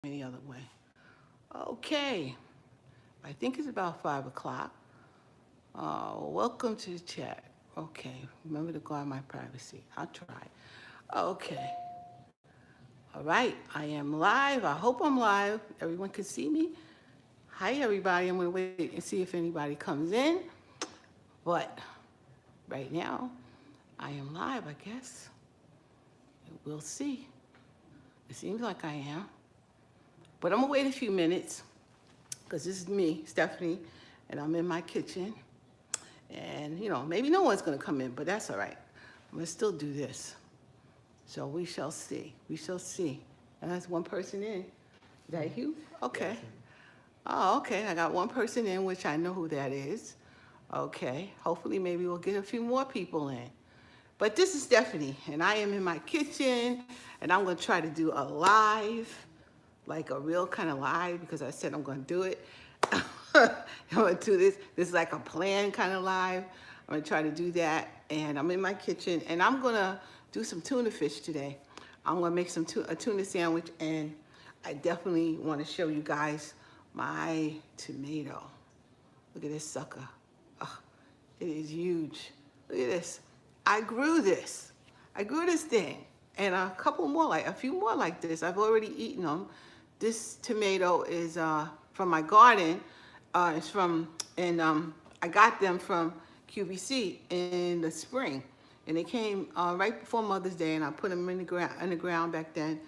Any other way. Okay. I think it's about 5 o'clock. Welcome to the chat. Okay. Remember to guard my privacy. I'll try. Okay. All right. I am live. I hope I'm live. Everyone can see me. Hi, everybody. I'm going to wait and see if anybody comes in. But right now, I am live, I guess. We'll see. It seems like I am. But I'm going to wait a few minutes because this is me, Stephanie, and I'm in my kitchen. And, maybe no one's going to come in, but that's all right. I'm going to still do this. So we shall see. We shall see. And that's one person in. Is that you? Okay. Oh, okay. I got one person in, which I know who that is. Okay. Hopefully, maybe we'll get a few more people in. But this is Stephanie, and I am in my kitchen, and I'm going to try to do a live, like a real kind of live, because I said I'm going to do it. I'm going to do this. This is like a planned kind of live. I'm going to try to do that, and I'm in my kitchen, and I'm going to do some tuna fish today. I'm going to make a tuna sandwich, and I definitely want to show you guys my tomato. Look at this sucker. Oh, it is huge. Look at this. I grew this. I grew this thing, and a few more like this. I've already eaten them. This tomato is from my garden. I got them from QVC in the spring, and they came right before Mother's Day, and I put them in the ground back then,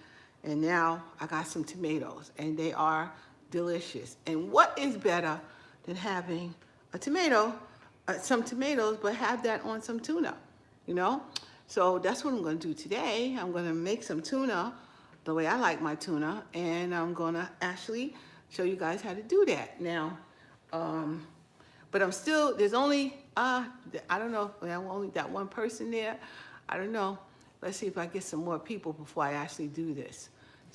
and now I got some tomatoes, and they are delicious. And what is better than having a tomato, some tomatoes, but have that on some tuna? So that's what I'm going to do today. I'm going to make some tuna the way I like my tuna, and I'm going to actually show you guys how to do that. Now, but there's only, I don't know, I'm only that one person there. I don't know. Let's see if I get some more people before I actually do this.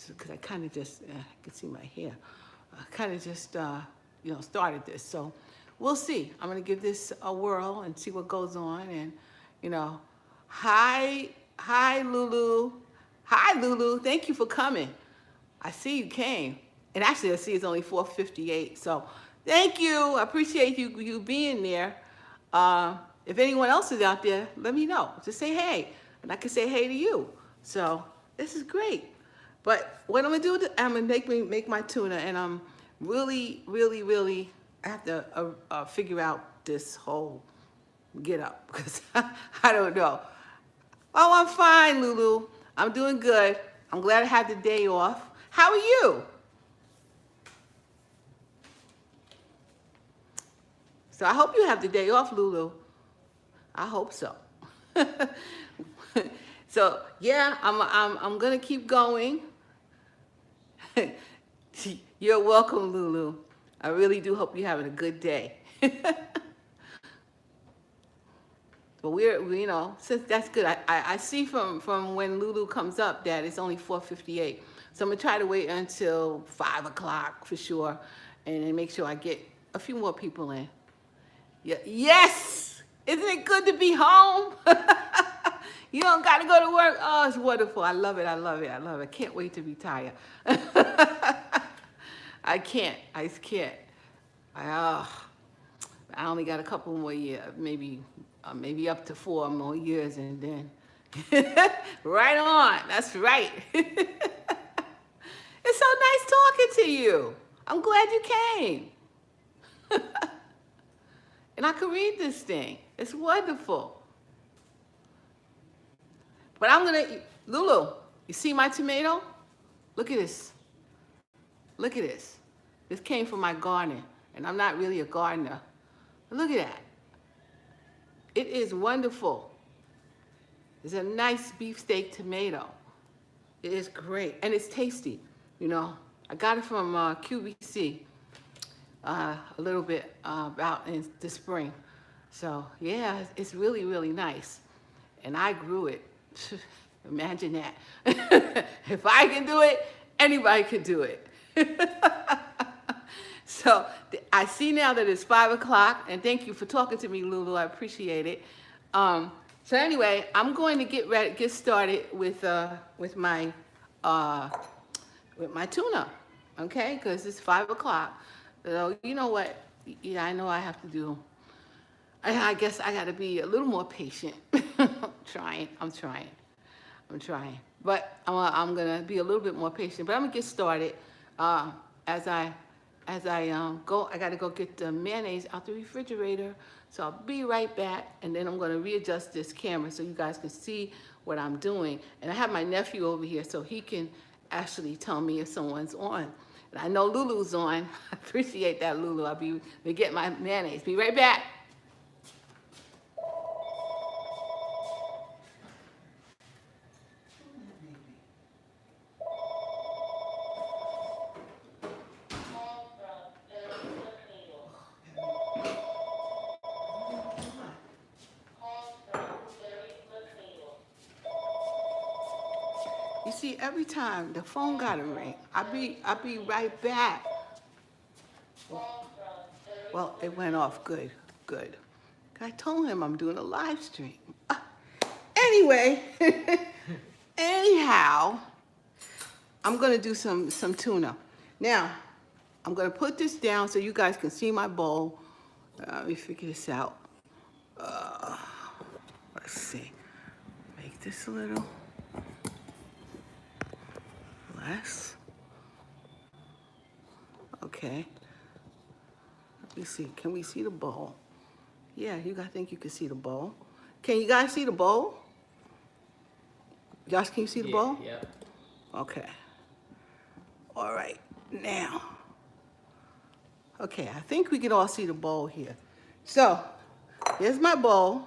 Because I kind of just, I can see my hair. I kind of just, started this. So we'll see. I'm going to give this a whirl and see what goes on. And, hi, Lulu. Hi, Lulu. Thank you for coming. I see you came. And actually, I see it's only 4:58. So thank you. I appreciate you being there. If anyone else is out there, let me know. Just say hey. And I can say hey to you. So this is great. But what I'm going to do, I'm going to make my tuna. And I'm really, really, really, I have to figure out this whole get up. Because I don't know. Oh, I'm fine, Lulu. I'm doing good. I'm glad I had the day off. How are you? So I hope you have the day off, Lulu. I hope so. So yeah, I'm gonna keep going. You're welcome, Lulu. I really do hope you're having a good day. But since that's good, I see from when Lulu comes up that it's only 4:58. So I'm gonna try to wait until 5 o'clock for sure, and then make sure I get a few more people in. Yeah. Yes! Isn't it good to be home? You don't gotta go to work. Oh, it's wonderful. I love it. I love it. I love it. Can't wait to retire. I can't. I just can't. I only got a couple more years, maybe up to 4 more years, and then right on. That's right. It's so nice talking to you. I'm glad you came. And I can read this thing. It's wonderful. But Lulu, you see my tomato? Look at this. Look at this. This came from my garden, and I'm not really a gardener. But look at that. It is wonderful. It's a nice beefsteak tomato. It is great, and it's tasty. I got it from QVC a little bit about in the spring. So yeah, it's really, really nice. And I grew it. Imagine that. If I can do it, anybody can do it. So I see now that it's 5 o'clock, and thank you for talking to me, Lulu. I appreciate it. So anyway, I'm going to get started with my tuna. okay? Because it's 5 o'clock. So you know what? Yeah, I know I have to do. I guess I got to be a little more patient. I'm trying. But I'm gonna be a little bit more patient. But I'm gonna get started. Uh, as I go, I gotta go get the mayonnaise out the refrigerator. So I'll be right back, and then I'm gonna readjust this camera so you guys can see what I'm doing. And I have my nephew over here, so he can actually tell me if someone's on. And I know Lulu's on. I appreciate that, Lulu. I'll be get my mayonnaise. Be right back. You see, every time the phone gotta ring, I'll be right back. Well, it went off good, good. I told him I'm doing a live stream. Anyway, anyhow, I'm gonna do some tuna. Now, I'm gonna put this down so you guys can see my bowl. Let me figure this out. Uh, let's see. Make this a little less. Okay. Let me see. Can we see the bowl? Yeah, I think you can see the bowl. Can you guys see the bowl? Josh, can you see the bowl? Yeah. Okay. All right. Now. Okay, I think we can all see the bowl here. So, here's my bowl.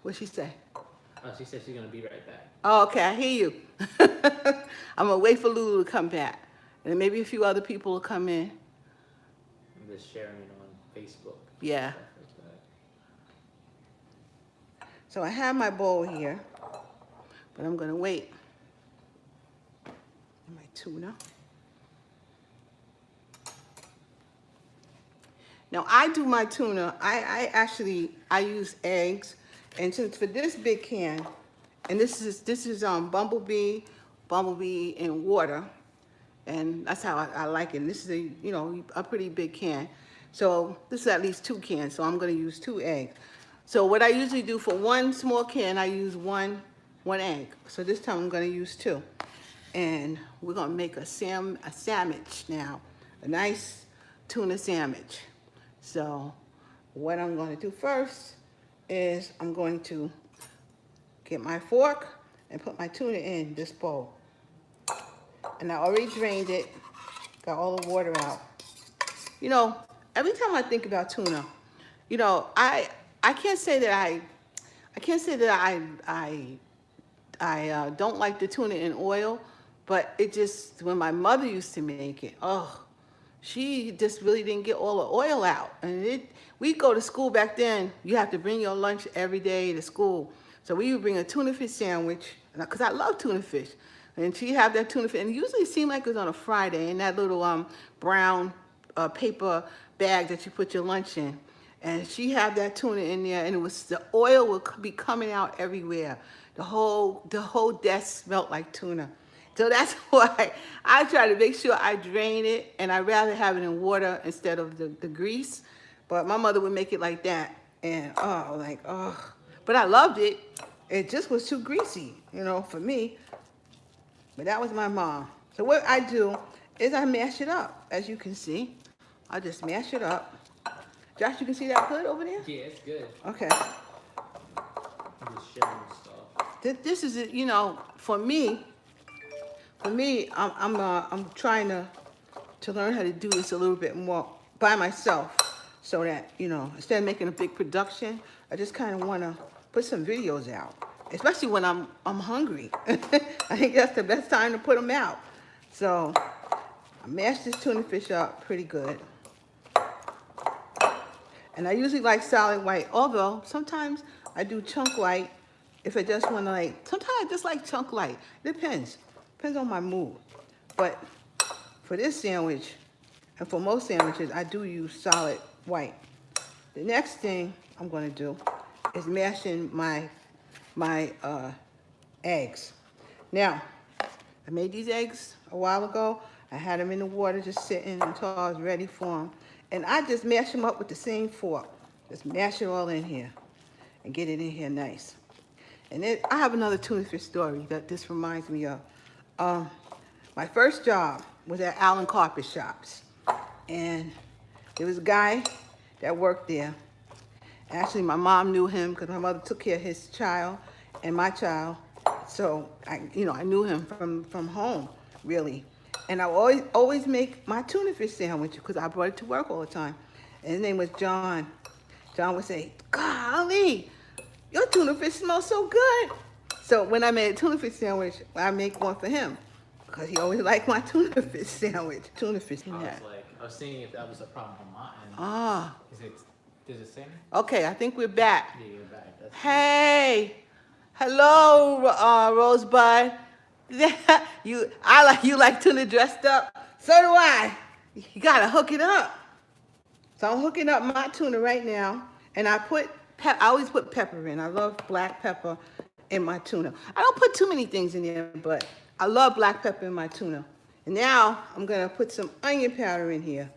What'd she say? Oh, she said she's gonna be right back. Oh, okay, I hear you. I'm gonna wait for Lulu to come back. And maybe a few other people will come in. I'm just sharing it on Facebook. Yeah. So I have my bowl here, but I'm gonna wait. My tuna. Now I do my tuna, I use eggs, and since for this big can, and this is bumblebee and water, and that's how I like it. This is a pretty big can, so this is at least 2 cans. So I'm going to use 2 eggs. So what I usually do for 1 small can, I use one egg. So this time I'm going to use 2, and we're going to make a sandwich now, a nice tuna sandwich. So what I'm going to do first is I'm going to get my fork and put my tuna in this bowl. And I already drained it, got all the water out. You know, every time I think about tuna, you know, I can't say that I don't like the tuna in oil, but it just, when my mother used to make it, oh, she just really didn't get all the oil out. And we go to school back then, you have to bring your lunch every day to school. So we would bring a tuna fish sandwich, because I love tuna fish. And she'd have that tuna fish, and usually it seemed like it was on a Friday, in that little brown paper bag that you put your lunch in. And she had that tuna in there, and the oil would be coming out everywhere. The whole desk smelled like tuna. So that's why I try to make sure I drain it, and I'd rather have it in water instead of the grease. But my mother would make it like that, and but I loved it. It just was too greasy, for me. But that was my mom. So what I do is I mash it up, as you can see. I just mash it up. Josh, you can see that good over there? Yeah, it's good. Okay. I'm just sharing stuff. This is, for me, I'm trying to learn how to do this a little bit more by myself, so that instead of making a big production, I just kind of want to put some videos out, especially when I'm hungry. I think that's the best time to put them out. So I mash this tuna fish up pretty good, and I usually like solid white. Although sometimes I do chunk white if I just want to Sometimes I just like chunk light. Depends on my mood. But for this sandwich, and for most sandwiches, I do use solid white. The next thing I'm going to do is mash in my eggs. Now, I made these eggs a while ago. I had them in the water just sitting until I was ready for them. And I just mash them up with the same fork. Just mash it all in here and get it in here nice. And then I have another tuna fish story that this reminds me of. My first job was at Allen Carpet Shops. And there was a guy that worked there. Actually, my mom knew him because my mother took care of his child and my child. So I knew him from home, really. And I always make my tuna fish sandwich because I brought it to work all the time. And his name was John. John would say, "Golly, your tuna fish smells so good." So when I made a tuna fish sandwich, I make one for him because he always liked my tuna fish sandwich. Tuna fish in that. I was seeing if that was a problem on my end. Ah. Does it sing? Okay, I think we're back. Yeah, you're back. Hey, hello, Rosebud. You like tuna dressed up? So do I. You gotta hook it up. So I'm hooking up my tuna right now, and I always put pepper in. I love black pepper in my tuna. I don't put too many things in there, but I love black pepper in my tuna. And now I'm gonna put some onion powder in here.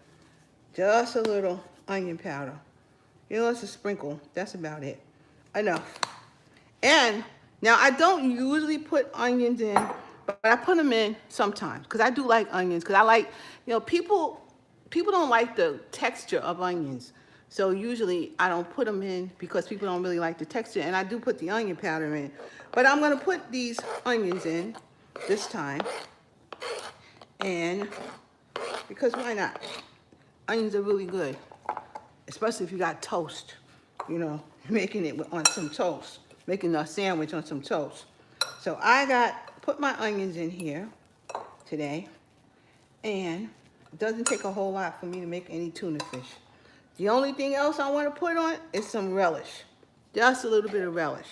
Just a little onion powder. It's a sprinkle. That's about it. Enough. And now I don't usually put onions in, but I put them in sometimes because I do like onions. Because I like, people don't like the texture of onions. So usually I don't put them in because people don't really like the texture. And I do put the onion powder in. But I'm going to put these onions in this time. And because why not? Onions are really good. Especially if you got toast, making it on some toast, making a sandwich on some toast. So I put my onions in here today, and it doesn't take a whole lot for me to make any tuna fish. The only thing else I want to put on is some relish, just a little bit of relish,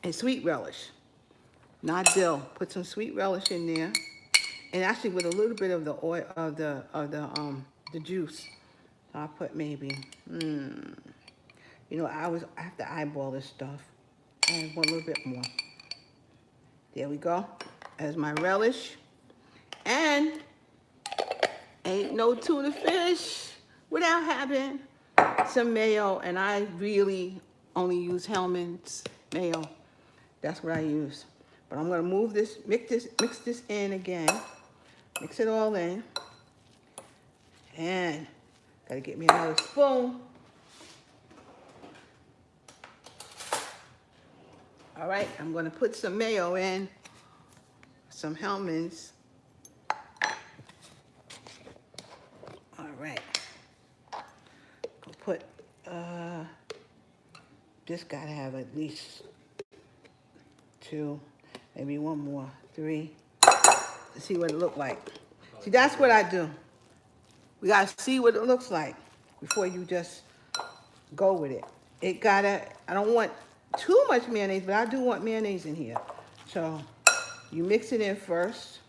and sweet relish, not dill. Put some sweet relish in there, and actually with a little bit of the oil of the juice. I'll put maybe, I have to eyeball this stuff. I want a little bit more. There we go. As my relish. And ain't no tuna fish without having some mayo. And I really only use Hellman's mayo. That's what I use. But I'm going to mix this in again. Mix it all in. And gotta get me another spoon. All right, I'm gonna put some mayo in, some Hellman's. All right, I'll put, just gotta have at least 2, maybe 1 more, 3. Let's see what it look like. See, that's what I do. We gotta see what it looks like before you just go with it. I don't want too much mayonnaise, but I do want mayonnaise in here. So you mix it in first.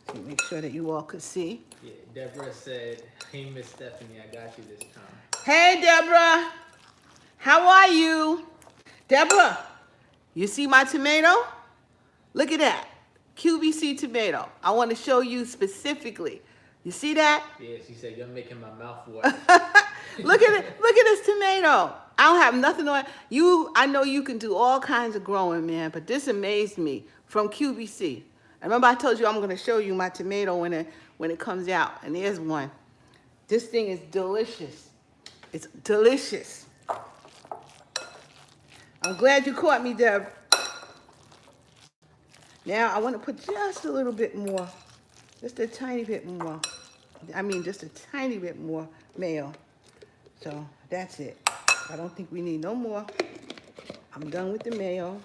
So make sure that you all could see. Yeah, Deborah said, "Hey, Miss Stephanie, I got you this time." Hey, Deborah. How are you? Deborah, you see my tomato? Look at that. QVC tomato. I want to show you specifically. You see that? Yeah, she said, "You're making my mouth water." Look at it. Look at this tomato. I don't have nothing on you. I know you can do all kinds of growing, man, but this amazed me from QVC. I remember I told you I'm going to show you my tomato when it comes out, and there's one. This thing is delicious. It's delicious. I'm glad you caught me, Deb. Now I want to put just a little bit more. Just a tiny bit more. Just a tiny bit more mayo. So that's it. I don't think we need no more. I'm done with the mayo.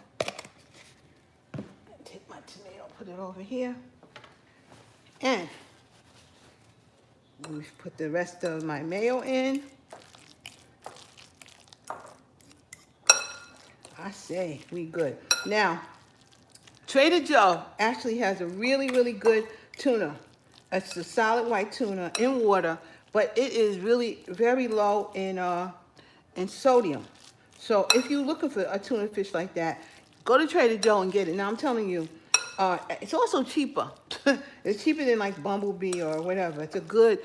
Take my tomato, put it over here. And we put the rest of my mayo in. I say we good. Now, Trader Joe actually has a really, really good tuna. It's a solid white tuna in water, but it is really very low in sodium. So if you're looking for a tuna fish like that, go to Trader Joe and get it. Now I'm telling you, It's also cheaper. It's cheaper than like Bumblebee or whatever. It's a good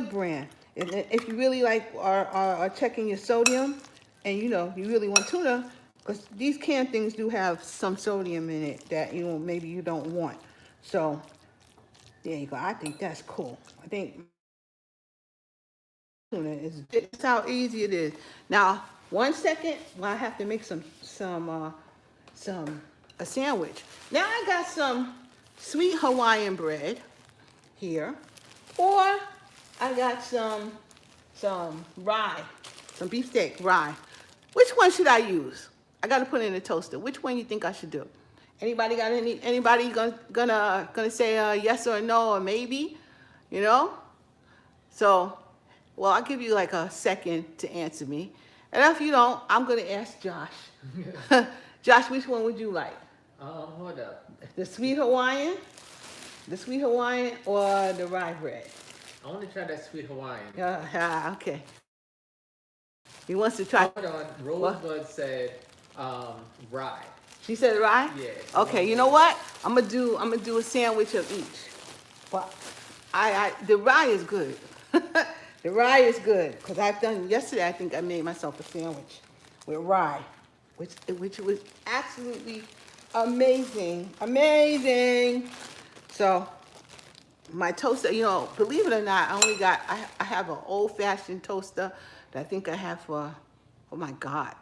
brand. And if you really like are checking your sodium, and you really want tuna, because these canned things do have some sodium in it that maybe you don't want. So there you go. I think that's cool. I think tuna is it's how easy it is. Now, 1 second, well, I have to make some a sandwich. Now I got some sweet Hawaiian bread here, or I got some rye, some beefsteak rye. Which one should I use? I got to put it in the toaster. Which one you think I should do? Anybody got anybody gonna say yes or no or maybe? You know? So, well, I'll give you like a second to answer me. And if you don't, I'm gonna ask Josh. Josh, which one would you like? Hold up. The sweet Hawaiian, or the rye bread? I want to try that sweet Hawaiian. Okay. He wants to try. Hold on. Rosebud said rye. She said rye. Yeah. Okay. You know what? I'm gonna do a sandwich of each. But the rye is good. The rye is good because I've done yesterday. I think I made myself a sandwich with rye, which was absolutely amazing. So my toaster, believe it or not, I have an old-fashioned toaster that I think I have for, oh my God,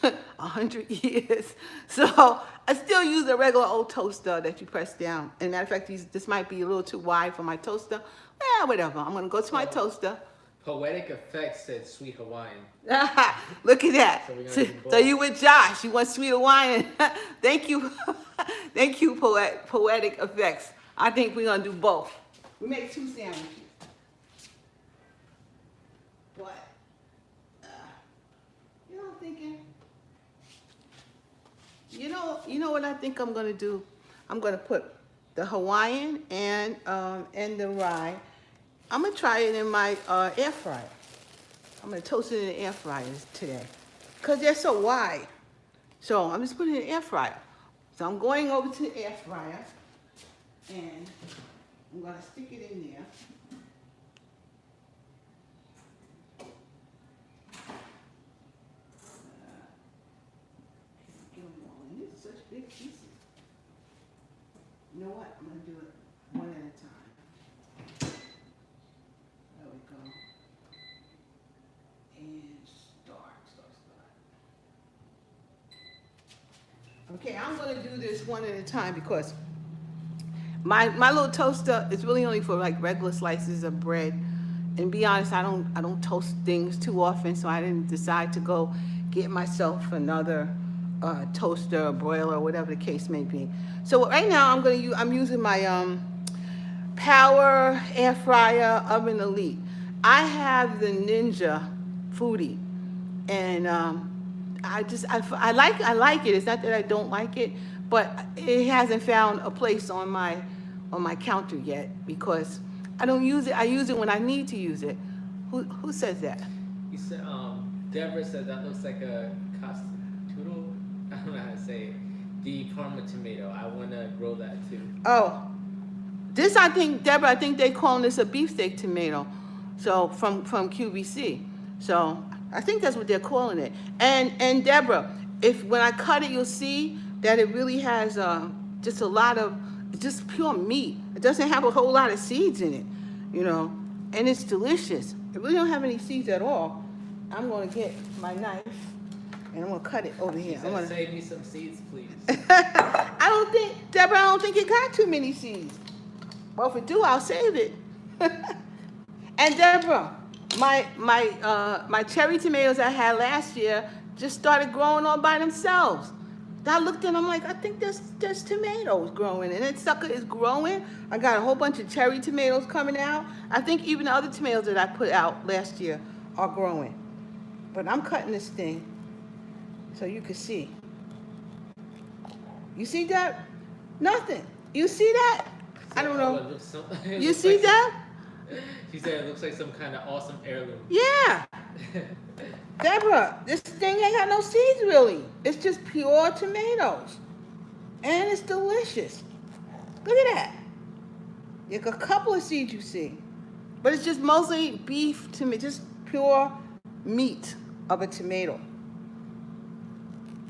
100 years. So I still use a regular old toaster that you press down. And matter of fact, this might be a little too wide for my toaster. Whatever. I'm gonna go to my toaster. Poetic Effects said sweet Hawaiian. Look at that. So you with Josh. You want sweet Hawaiian. Thank you. Thank you, Poetic Effects. I think we're going to do both. We make 2 sandwiches. But, I'm thinking, you know what I think I'm going to do? I'm going to put the Hawaiian and the rye. I'm going to try it in my air fryer. I'm going to toast it in the air fryer today because they're so wide. So I'm just putting it in the air fryer. So I'm going over to the air fryer and I'm going to stick it in there. These are such big pieces. You know what? I'm going to do it one at a time. There we go. And start. Okay, I'm gonna do this one at a time because my little toaster is really only for like regular slices of bread. And be honest, I don't toast things too often, so I didn't decide to go get myself another toaster or broiler or whatever the case may be. So right now I'm using my Power Air Fryer Oven Elite. I have the Ninja Foodie, and I like it. It's not that I don't like it, but it hasn't found a place on my counter yet because I don't use it. I use it when I need to use it. Who says that? You said Deborah said that looks like a costume. I don't know how to say it. The Parma tomato. I want to grow that too. Oh, this I think, Deborah. I think they calling this a beefsteak tomato. So from QVC. So I think that's what they're calling it. And Deborah, when I cut it, you'll see that it really has just a lot of just pure meat. It doesn't have a whole lot of seeds in it, and it's delicious. It really don't have any seeds at all. I'm gonna get my knife and I'm gonna cut it over here. I'm gonna save me some seeds, please. Deborah, I don't think it got too many seeds. Well, if it do, I'll save it. And Deborah, my cherry tomatoes I had last year just started growing all by themselves. I looked and I'm like, I think there's tomatoes growing, and that sucker is growing. I got a whole bunch of cherry tomatoes coming out. I think even the other tomatoes that I put out last year are growing. But I'm cutting this thing so you can see. You see that? Nothing. You see that? I don't know. You see that? She said it looks like some kind of awesome heirloom. Yeah. Deborah, this thing ain't got no seeds really. It's just pure tomatoes. And it's delicious. Look at that. There's a couple of seeds you see. But it's just mostly beef tomato, just pure meat of a tomato.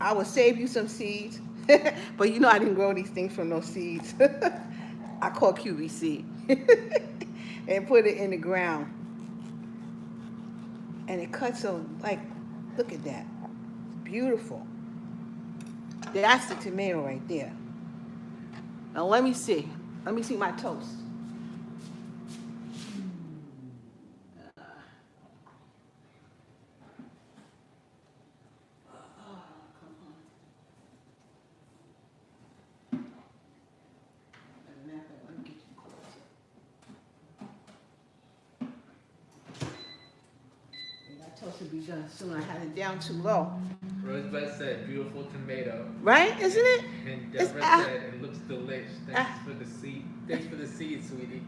I will save you some seeds, but you know I didn't grow these things from no seeds. I call QVC and put it in the ground. And it cuts so, like, look at that. Beautiful. That's the tomato right there. Now let me see. Let me see my toast. Toast will be done soon. I had it down too low. Rosebud said, beautiful tomato. Right? Isn't it? And Deborah said, it looks delish. Thanks for the seed. Thanks for the seed, sweetie.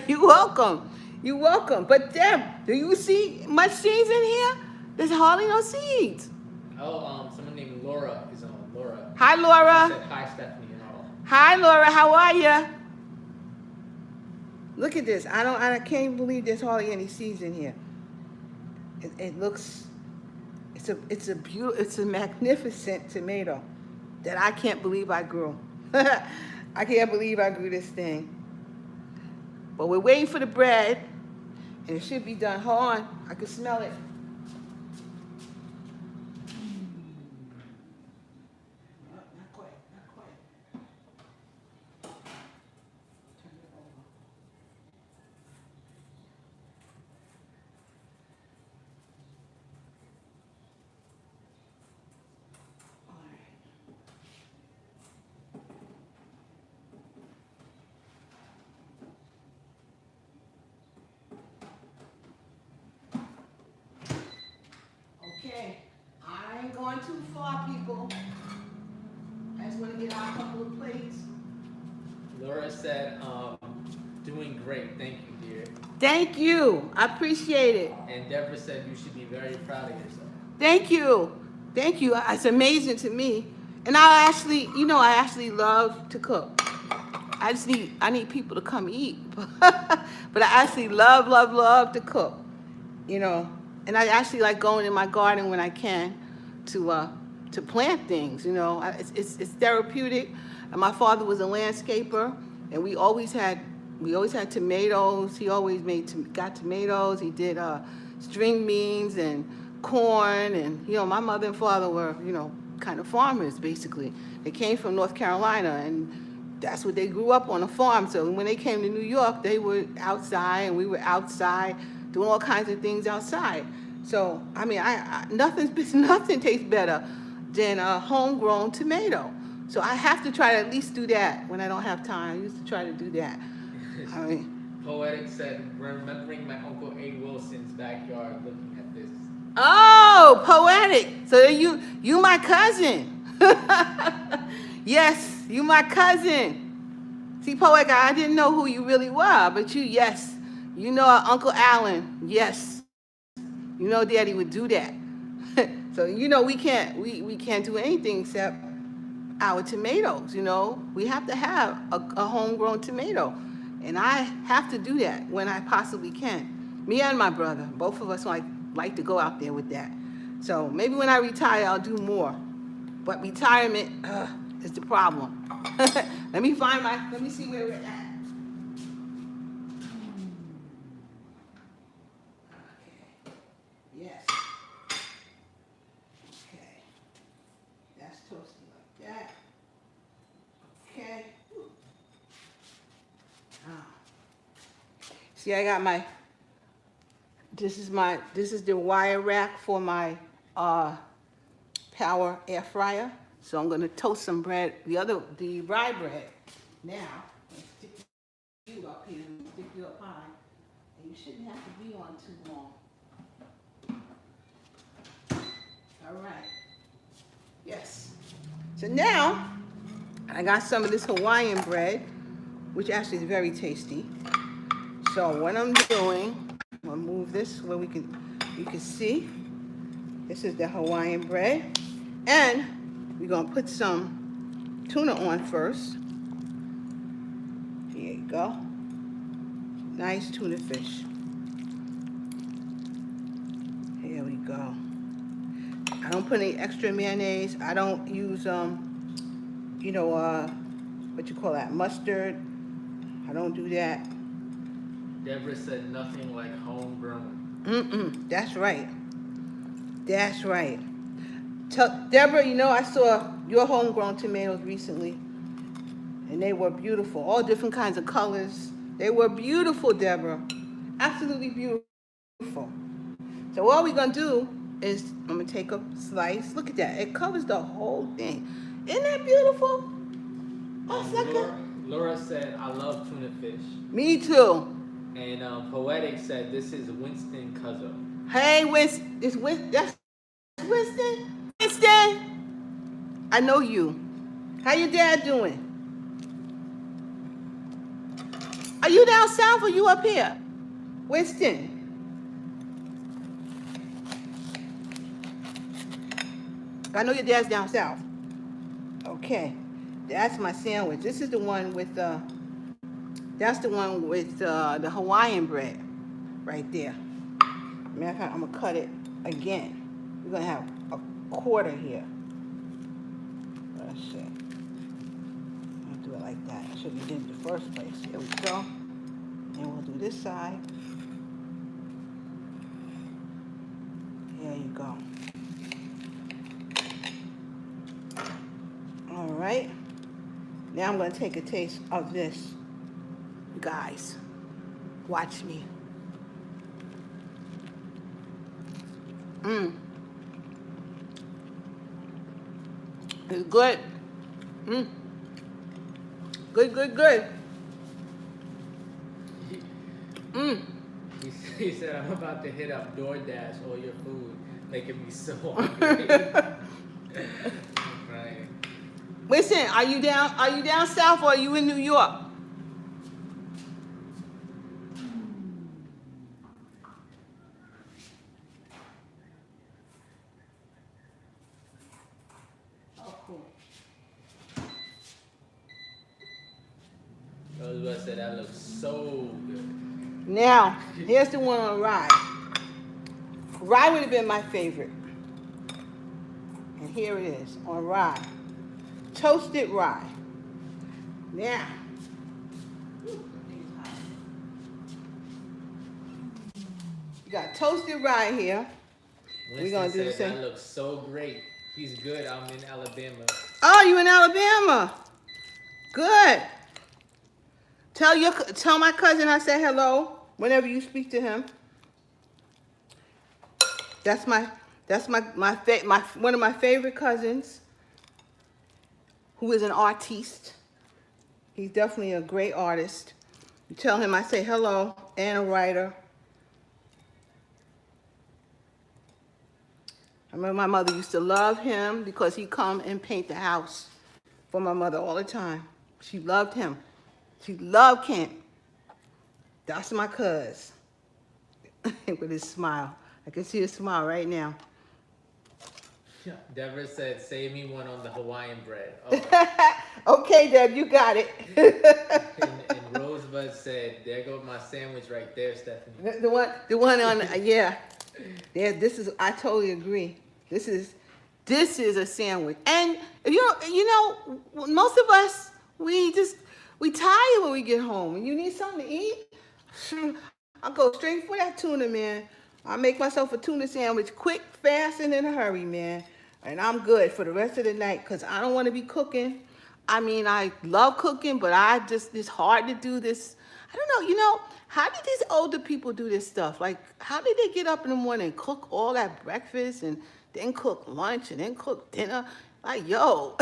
You're welcome. You're welcome. But Deb, do you see much seeds in here? There's hardly no seeds. Oh, someone named Laura is on. Laura. Hi, Laura. She said, hi, Stephanie and all. Hi, Laura. How are you? Look at this. I can't believe there's hardly any seeds in here. It looks, it's a magnificent tomato that I can't believe I grew. I can't believe I grew this thing. But we're waiting for the bread, and it should be done. Hold on, I can smell it. Not quite, not quite. Turn it over. Okay, I ain't going too far, people. I just want to get out a couple of plates. Laura said, doing great. Thank you, dear. Thank you. I appreciate it. And Deborah said you should be very proud of yourself. Thank you. Thank you. It's amazing to me. And I actually love to cook. I need people to come eat. But I actually love to cook. And I actually like going in my garden when I can to plant things. It's therapeutic. And my father was a landscaper, and we always had tomatoes. He always got tomatoes. He did string beans and corn, and my mother and father were kind of farmers basically. They came from North Carolina, and that's what they grew up on, a farm. So when they came to New York, they were outside, and we were outside doing all kinds of things outside. So I mean, nothing tastes better than a homegrown tomato. So I have to try to at least do that when I don't have time. I used to try to do that. I mean, Poetic said, remembering my Uncle A. Wilson's backyard looking at this. Oh, Poetic. So you my cousin. Yes, you my cousin. See, Poetic, I didn't know who you really were, but yes. Uncle Alan, yes. Daddy would do that. So we can't do anything except our tomatoes. We have to have a homegrown tomato, and I have to do that when I possibly can. Me and my brother, both of us like to go out there with that. So maybe when I retire, I'll do more. But retirement is the problem. Let me see where we're at. Yes. Okay. That's toasty like that. Okay. See, I got this is the wire rack for my power air fryer. So I'm gonna toast some bread, the rye bread. Now, let's stick you up here, stick you up high. And you shouldn't have to be on too long. All right. Yes. So now, I got some of this Hawaiian bread, which actually is very tasty. So what I'm doing, I'm gonna move this where you can see. This is the Hawaiian bread. And we're gonna put some tuna on first. go. Nice tuna fish. Here we go. I don't put any extra mayonnaise. I don't use what you call that, mustard. I don't do that. Deborah said nothing like homegrown. That's right. That's right. Deborah, I saw your homegrown tomatoes recently, and they were beautiful. All different kinds of colors. They were beautiful, Deborah. Absolutely beautiful. So what we're gonna do is I'm gonna take a slice. Look at that. It covers the whole thing. Isn't that beautiful? Oh, Laura said, I love tuna fish. Me too. And Poetic said, this is Winston Cuzzo. Hey, Winston. That's Winston. Winston. I know you. How your dad doing? Are you down south or you up here? Winston. I know your dad's down south. Okay. That's my sandwich. This is the one with the Hawaiian bread right there. Matter of fact, I'm gonna cut it again. We're gonna have a quarter here. Let's see. I'll do it like that. I should have did it in the first place. Here we go. And we'll do this side. There you go. All right. Now I'm gonna take a taste of this. You guys, watch me. It's good. Good, good, good. He said, I'm about to hit up DoorDash all your food, making me so hungry. I'm crying. Listen, are you down south or are you in New York? Oh, cool. Rosebud said, that looks so good. Now, here's the one on rye. Rye would have been my favorite. And here it is on rye. Toasted rye. Now, you got toasted rye here. We're gonna do the same. That looks so great. He's good. I'm in Alabama. Oh, you in Alabama? Good. Tell my cousin I said hello whenever you speak to him. That's one of my favorite cousins, who is an artiste. He's definitely a great artist. You tell him I say hello, and a writer. I remember my mother used to love him because he'd come and paint the house for my mother all the time. She loved him. She loved Kent. That's my cuz. With his smile. I can see his smile right now. Deborah said, save me one on the Hawaiian bread. Oh. Okay, Deb, you got it. and Rosebud said, there goes my sandwich right there, Stephanie. The one on, yeah. Yeah, I totally agree. This is a sandwich. And most of us, we tired when we get home. And you need something to eat? I'll go straight for that tuna, man. I'll make myself a tuna sandwich quick, fast, and in a hurry, man. And I'm good for the rest of the night because I don't want to be cooking. I mean, I love cooking, but it's hard to do this. I don't know, how did these older people do this stuff? Like, how did they get up in the morning and cook all that breakfast and then cook lunch and then cook dinner? Like, yo,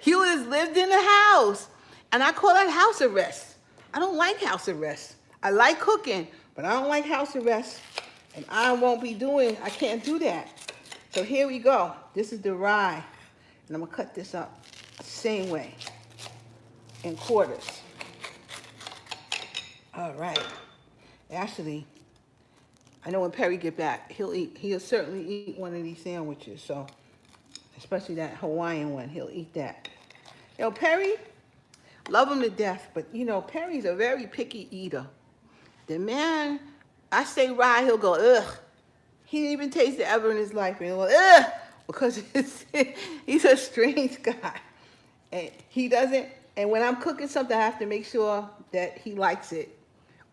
you just lived in the house. And I call that house arrest. I don't like house arrest. I like cooking, but I don't like house arrest. And I can't do that. So here we go. This is the rye. And I'm gonna cut this up the same way, in quarters. All right. Actually, I know when Perry get back, he'll certainly eat one of these sandwiches. So, especially that Hawaiian one, he'll eat that. Yo, Perry, love him to death, but you know, Perry's a very picky eater. The man, I say rye, he'll go, ugh. He didn't even taste it ever in his life. And he'll go, ugh, because he's a strange guy. And he doesn't, and when I'm cooking something, I have to make sure that he likes it.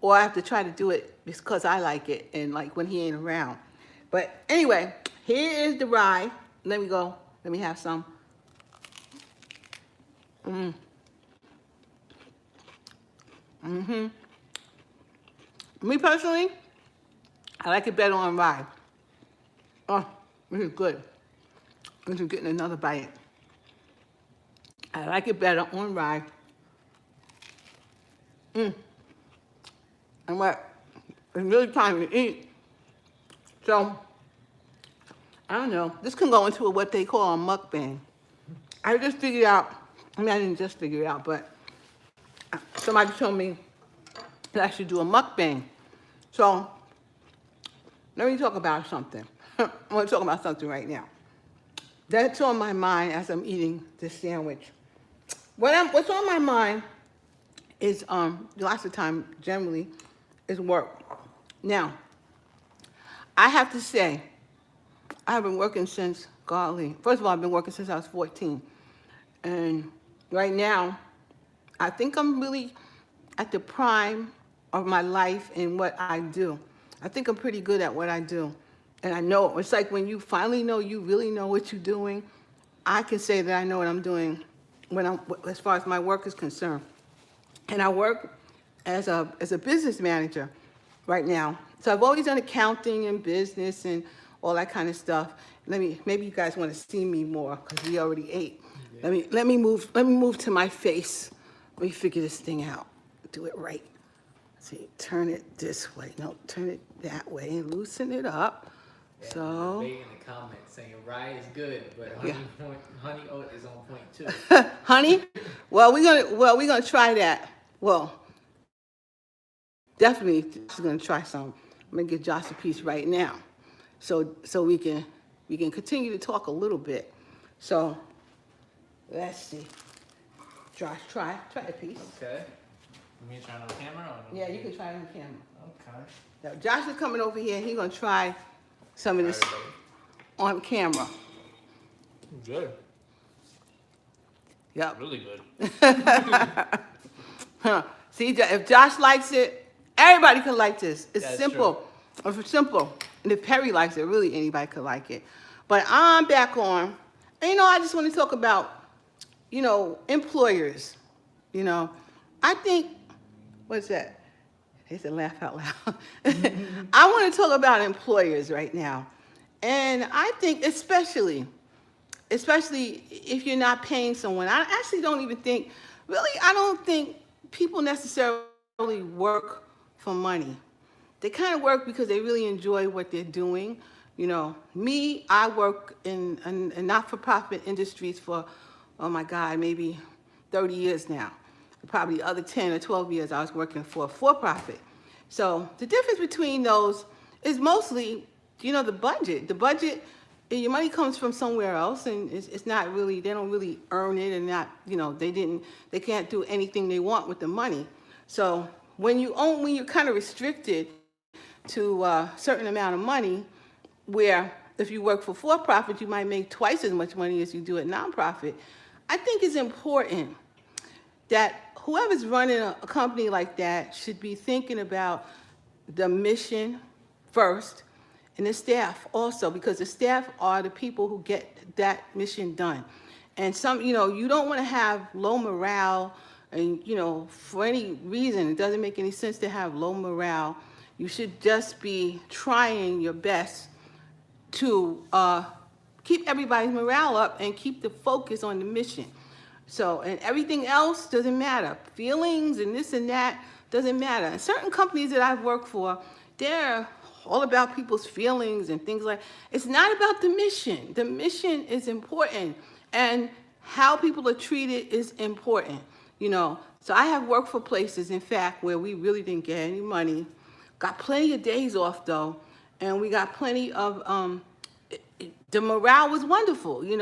Or I have to try to do it because I like it and like when he ain't around. But anyway, here is the rye. Let me go. Let me have some. Mm. Mm-hmm. Me personally, I like it better on rye. Oh, this is good. This is getting another bite. I like it better on rye. Mm. And what? It's really time to eat. So, I don't know. This can go into what they call a mukbang. I just figured out, I mean, I didn't just figure it out, but somebody told me that I should do a mukbang. So, let me talk about something. I want to talk about something right now. That's on my mind as I'm eating this sandwich. What's on my mind is, lots of time, generally, is work. Now, I have to say, I've been working since, golly, first of all, I've been working since I was 14. And right now, I think I'm really at the prime of my life in what I do. I think I'm pretty good at what I do. And I know, it's like when you finally know you really know what you're doing, I can say that I know what I'm doing as far as my work is concerned. And I work as a business manager right now. So I've always done accounting and business and all that kind of stuff. Maybe you guys want to see me more because we already ate. Yeah. Let me move to my face. Let me figure this thing out. Do it right. See, turn it this way. No, turn it that way and loosen it up. Yeah, so. Big in the comments saying rye is good, but honey oat is on point too. Honey? Well, we're gonna try that. Well, definitely, Josh is gonna try some. I'm gonna give Josh a piece right now, so we can continue to talk a little bit. So, let's see. Josh, try a piece. Okay. You mean trying on camera? Or no? Yeah, you can try it on camera. Okay. Now, Josh is coming over here. He's gonna try some of this on camera. Good. Yep. Really good. See, if Josh likes it, everybody can like this. It's That's simple. It's simple. And if Perry likes it, really anybody could like it. But I'm back on. And, I just want to talk about, employers. I think, what's that? They said laugh out loud. I want to talk about employers right now. And I think especially if you're not paying someone. I actually don't even think, I don't think people necessarily work for money. They kind of work because they really enjoy what they're doing. Me, I work in not-for-profit industries for, oh my God, maybe 30 years now. Probably the other 10 or 12 years I was working for-profit. So the difference between those is mostly, the budget. The budget, your money comes from somewhere else, and it's not really, they don't really earn it, and not, they can't do anything they want with the money. So when you're kind of restricted to a certain amount of money, where if you work for-profit, you might make twice as much money as you do at nonprofit. I think it's important that whoever's running a company like that should be thinking about the mission first, and the staff also, because the staff are the people who get that mission done. And you don't want to have low morale, and, for any reason, it doesn't make any sense to have low morale. You should just be trying your best to keep everybody's morale up and keep the focus on the mission. So, and everything else doesn't matter. Feelings and this and that doesn't matter. And certain companies that I've worked for, they're all about people's feelings and things like, it's not about the mission. The mission is important, and how people are treated is important, So I have worked for places, in fact, where we really didn't get any money, got plenty of days off though, and we got plenty of, the morale was wonderful, It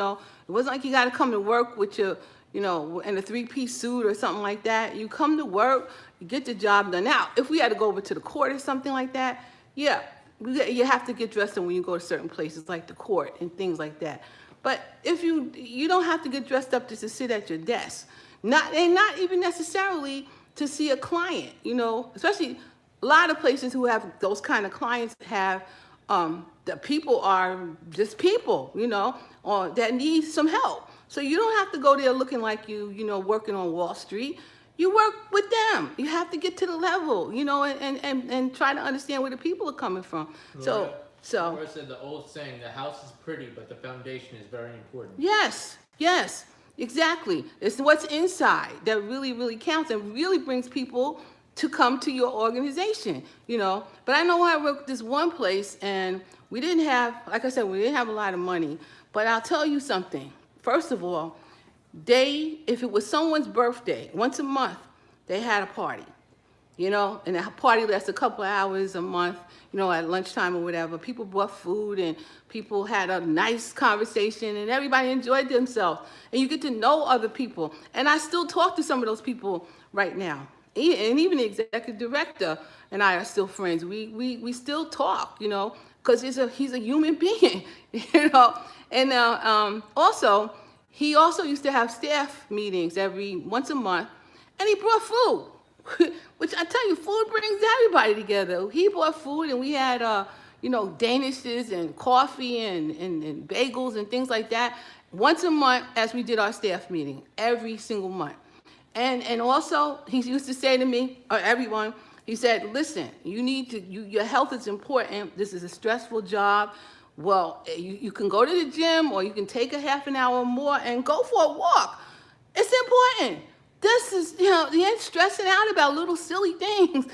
wasn't like you got to come to work with your, you know, in a three-piece suit or something like that. You come to work, you get the job done. Now, if we had to go over to the court or something like that, yeah, you have to get dressed in when you go to certain places like the court and things like that. But if you don't have to get dressed up just to sit at your desk, not even necessarily to see a client, you know, especially a lot of places who have those kind of clients have the people are just people, you know, or that need some help. So you don't have to go there looking like you know, working on Wall Street. You work with them. You have to get to the level, you know, and try to understand where the people are coming from. Laura said the old saying, the house is pretty, but the foundation is very important. Yes, exactly. It's what's inside that really, really counts and really brings people to come to your organization, you know. But I know I worked this one place and we didn't have, like I said, we didn't have a lot of money. But I'll tell you something. First of all, if it was someone's birthday, once a month, they had a party, you know, and the party lasts a couple of hours a month, you know, at lunchtime or whatever. People brought food and people had a nice conversation and everybody enjoyed themselves. And you get to know other people. And I still talk to some of those people right now. And even the executive director and I are still friends. We still talk, you know, because he's a human being, you know. And also, he also used to have staff meetings once a month, and he brought food. Which I tell you, food brings everybody together. He brought food, and we had, you know, danishes and coffee and bagels and things like that once a month as we did our staff meeting, every single month. And also, he used to say to me, or everyone, he said, listen, your health is important. This is a stressful job. Well, you can go to the gym or you can take a half an hour more and go for a walk. It's important. This is, you know, you ain't stressing out about little silly things.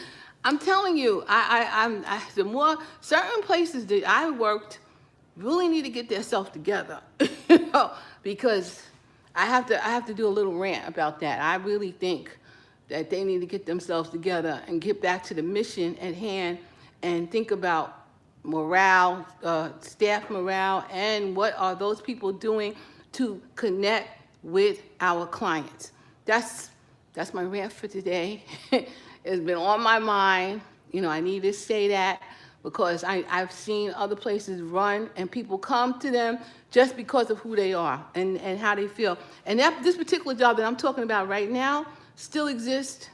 I'm telling you, the more certain places that I worked really need to get themselves together, you know, because I have to do a little rant about that. I really think that they need to get themselves together and get back to the mission at hand and think about morale, staff morale, and what are those people doing to connect with our clients. That's my rant for today. It's been on my mind. You know, I need to say that because I've seen other places run and people come to them just because of who they are and how they feel. And this particular job that I'm talking about right now still exists.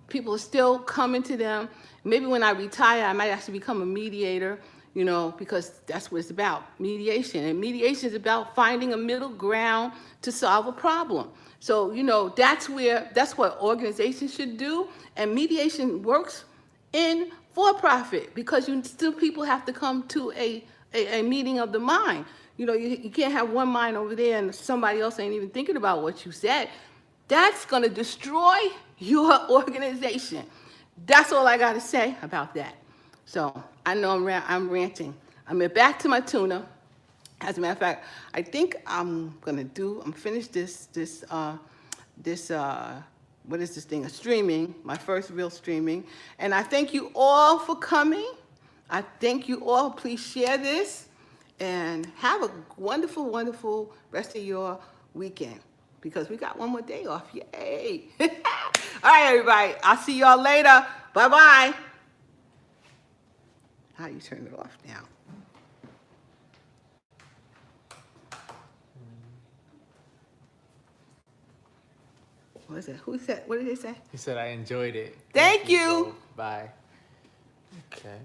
People are still coming to them. Maybe when I retire, I might actually become a mediator, you know, because that's what it's about, mediation. And mediation is about finding a middle ground to solve a problem. So, you know, that's what organizations should do. And mediation works in for-profit because people have to come to a meeting of the mind. You know, you can't have one mind over there and somebody else ain't even thinking about what you said. That's going to destroy your organization. That's all I got to say about that. So I know I'm ranting. I'm back to my tuna. As a matter of fact, I think I'm finished this what is this thing? A streaming, my first real streaming. And I thank you all for coming. I thank you all. Please share this and have a wonderful, wonderful rest of your weekend because we got one more day off. Yay. All right, everybody. I'll see y'all later. Bye-bye. How you turn it off now? What is it? Who said? What did they say? He said, I enjoyed it. Thank you. Both. Bye. Okay.